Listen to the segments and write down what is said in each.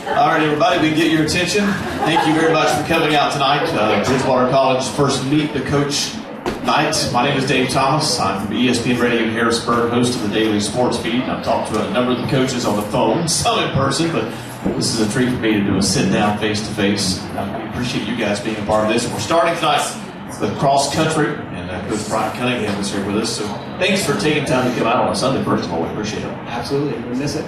All right, everybody, we get your attention. Thank you very much for coming out tonight. Bridgewater College first Meet the Coach night. My name is Dave Thomas. I'm from ESPN Radio in Harrisburg, host of the Daily Sports Feed. I've talked to a number of the coaches on the phone, some in person, but this is a treat for me to do a sit-down face-to-face. We appreciate you guys being a part of this. We're starting tonight with cross country, and Coach Brian Cunningham is here with us. So thanks for taking time to come out on a Sunday, first of all. We appreciate it. Absolutely. We miss it.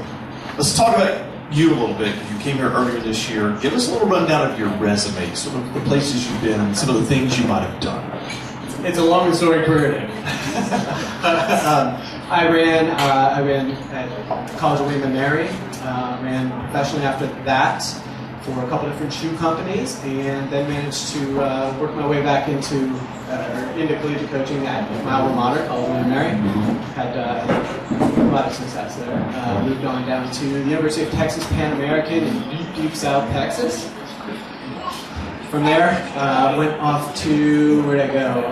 Let's talk about you a little bit. You came here earlier this year. Give us a little rundown of your resume, sort of the places you've been, and some of the things you might have done. It's a long and storied career, Nick. I ran at College of William & Mary. Ran professionally after that for a couple different shoe companies, and then managed to work my way back into collegiate coaching at my alma mater, College of William & Mary. Had a lot of success there. Moved on down to the University of Texas Pan American in deep South Texas. From there, went off to, where'd I go?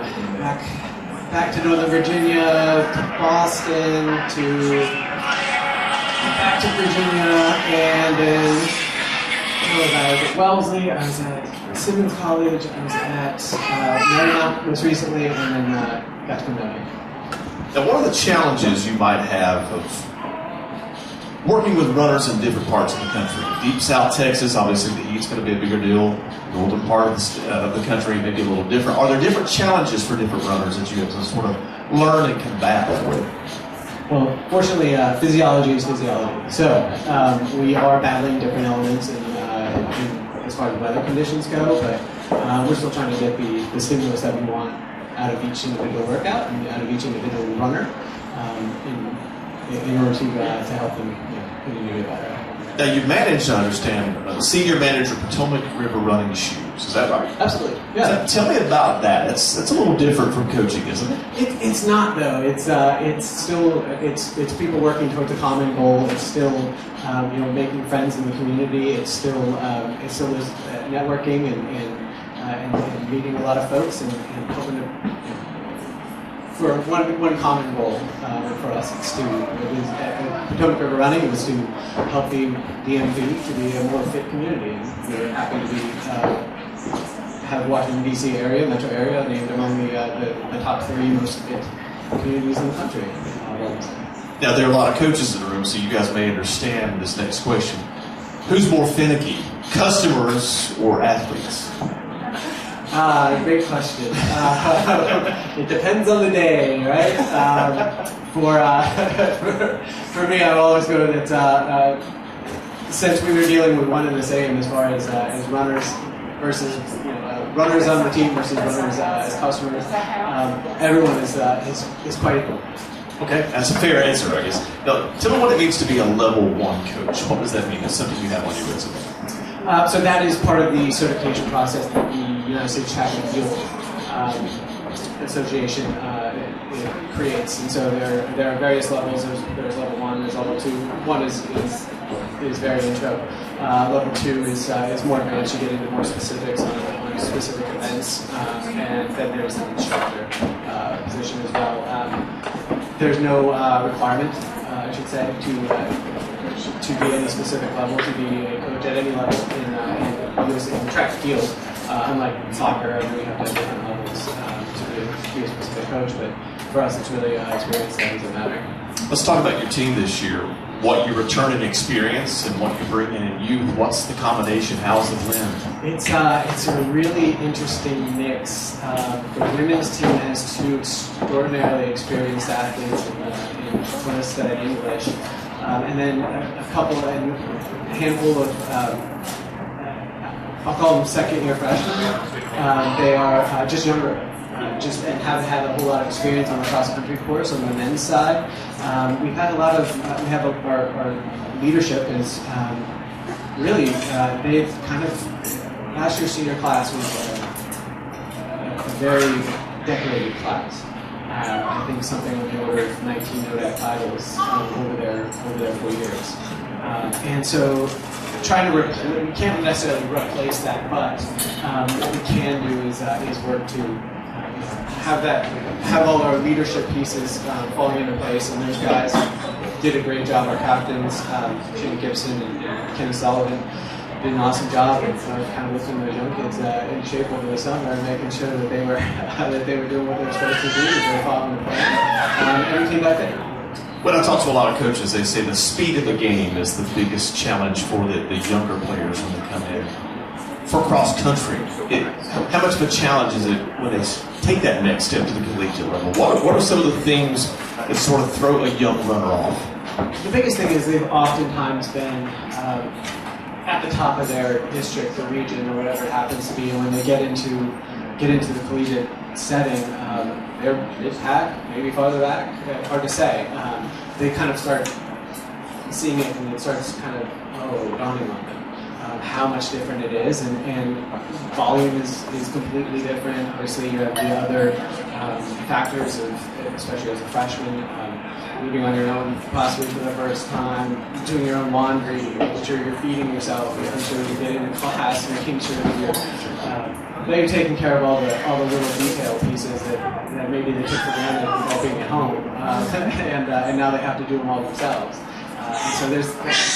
Back to Northern Virginia, to Boston, back to Virginia, and then I was at Wellesley, I was at Simmons College, I was at Marymount most recently, and then got to Cunningham. Now, one of the challenges you might have of working with runners in different parts of the country, deep South Texas, obviously the heat's going to be a bigger deal. Northern part of the country may be a little different. Are there different challenges for different runners that you have to sort of learn and combat with? Well, fortunately, physiology is physiology. So we are battling different elements as far as weather conditions go, but we're still trying to get the stimulus that we want out of each individual workout and out of each individual runner in order to help them continue to get better. Now, you managed, I understand, senior manager Potomac River Running Shoes. Is that right? Absolutely. Yeah. So tell me about that. That's a little different from coaching, isn't it? It's not though. It's still people working towards a common goal. It's still making friends in the community. It's still is networking and meeting a lot of folks and hoping to. For one common goal for us, at Potomac River Running, it was to help the DMV to be a more fit community. And we're happy to have Washington D.C. area, metro area, named among the top 3 most fit communities in the country. Now, there are a lot of coaches in the room, so you guys may understand this next question. Who's more finicky, customers or athletes? Great question. It depends on the day, right? For me, I always go that since we were dealing with one and the same as far as runners versus runners on the team versus runners as customers, everyone is quite equal. Okay, that's a fair answer, I guess. Now, tell me what it means to be a level 1 coach. What does that mean? That's something you have on your resume. So that is part of the certification process that the United States Track and Field Association creates, and so there are various levels. There's level 1, there's level 2. 1 is very intro. Level 2 is more advanced. You get into more specifics on specific events, and then there's an instructor position as well. There's no requirement, I should say, to be at any specific level, to be a coach at any level in track and field. Unlike soccer, we have to have different levels to be a specific coach, but for us it's really experience that doesn't matter. Let's talk about your team this year. What you return in experience and what you bring in youth. What's the combination? How's the blend? It's a really interesting mix. The women's team has 2 extraordinarily experienced athletes in both studied English. And then a handful of, I'll call them second-year freshmen. They are just younger, and haven't had a whole lot of experience on the cross-country course on the men's side. We've had a lot of, our leadership is really, they've kind of, last year's senior class was a very decorated class. I think something on the order of 19 NODAC titles over their 4 years. And so trying to, we can't necessarily replace that, but what we can do is work to have all our leadership pieces falling into place, and there's guys did a great job. Our captains, Jimmy Gibson and Kenny Sullivan, did an awesome job of kind of lifting those young kids in shape over the summer and making sure that they were doing what they were supposed to do, that they were following the plan. Every team back there. When I talk to a lot of coaches, they say the speed of the game is the biggest challenge for the younger players when they come in. For cross country, how much of a challenge is it when they take that next step to the collegiate level? What are some of the things that sort of throw a young runner off? The biggest thing is they've oftentimes been at the top of their district or region or whatever it happens to be, and when they get into the collegiate setting, they're mid-pack, maybe farther back, hard to say. They kind of start seeing it, and it starts kind of dawning on them how much different it is, and volume is completely different. Obviously, you have the other factors of, especially as a freshman, living on your own possibly for the first time, doing your own laundry, making sure you're feeding yourself, making sure you're getting to class, making sure that you're taking care of all the little detail pieces that maybe they took for granted while being at home, and now they have to do them all themselves. And so there's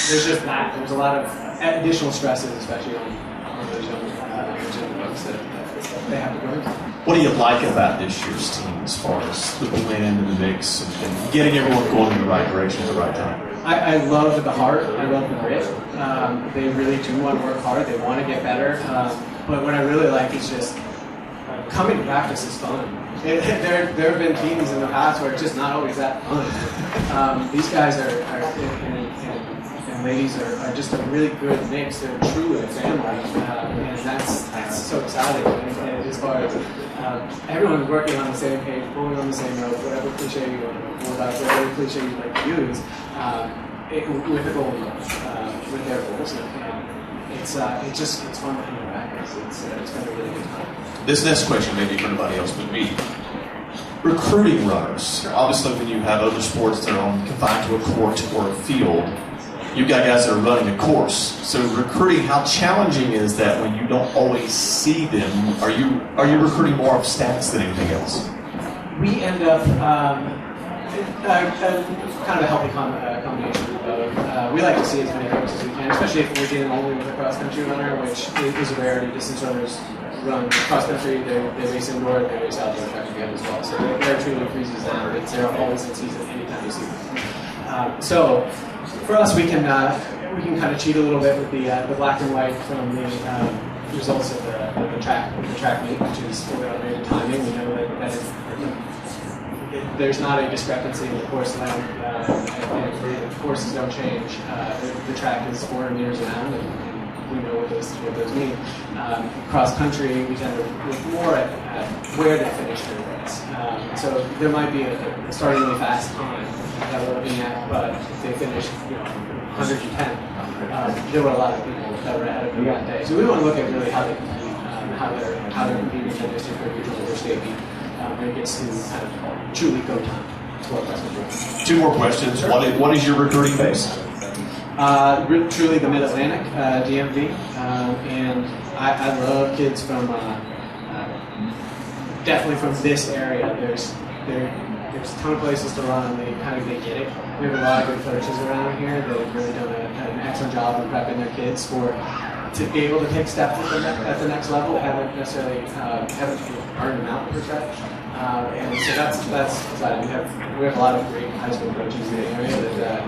just that. There's a lot of additional stresses, especially on those young folks that they have to go into. What do you like about this year's team as far as the blend and the mix and getting everyone going in the right direction at the right time? I love the heart. I love the grit. They really do want to work hard. They want to get better. But what I really like is just coming to practice is fun. There have been teams in the past where it's just not always that fun. These guys and ladies are just a really good mix. They're truly a family, and that's so exciting. And as far as everyone's working on the same page, pulling on the same rope, whatever cliche you want to pull about, whatever cliche you like to use, with a goal, with their goals. And it's fun to come to practice. It's been a really good time. This next question may be for anybody else but me. Recruiting runners. Obviously, when you have other sports that are confined to a court or a field, you've got guys that are running a course. So recruiting, how challenging is that when you don't always see them? Are you recruiting more of stats than anything else? We end up kind of a healthy combination of both. We like to see as many coaches as we can, especially if we're dealing only with a cross-country runner, which is a rarity. Distance runners run cross-country, they race indoor, they race outdoor track again as well. So they're truly freezes down. They're always in season anytime you see them. So for us, we can kind of cheat a little bit with the black and white from the results of the track meet, which is automated timing. We know that there's not a discrepancy in the course length, and the courses don't change. The track is 400 meters around, and we know what those mean. Cross country, we tend to look more at where they finish their race. So there might be a startingly fast time that we're looking at, but if they finish 110, there were a lot of people that were ahead of them that day. So we want to look at really how they compete, how they're competing in the district or regional or state meet. When it gets to kind of truly go time. Two more questions. What is your recruiting base? Truly the Mid-Atlantic, DMV, and I love kids from definitely from this area. There's a ton of places to run. They get it. We have a lot of good coaches around here that have really done an excellent job of prepping their kids to be able to take steps at the next level. Haven't necessarily earned them out per se. And so that's exciting. We have a lot of great high school coaches in the area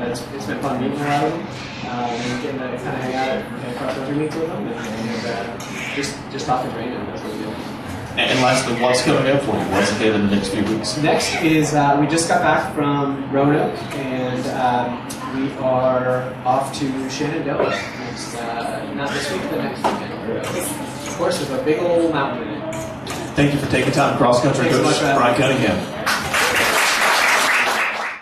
it's been fun meeting a lot of them and getting to kind of hang out at cross-country meets with them and just talking training. That's what we do. And lastly, what's coming up for you? What's ahead in the next few weeks? Next is we just got back from Roanoke, and we are off to Shenandoah next, not this week, but next weekend. Of course, there's a big old mountain in it. Thank you for taking time, cross country coach Brian Cunningham.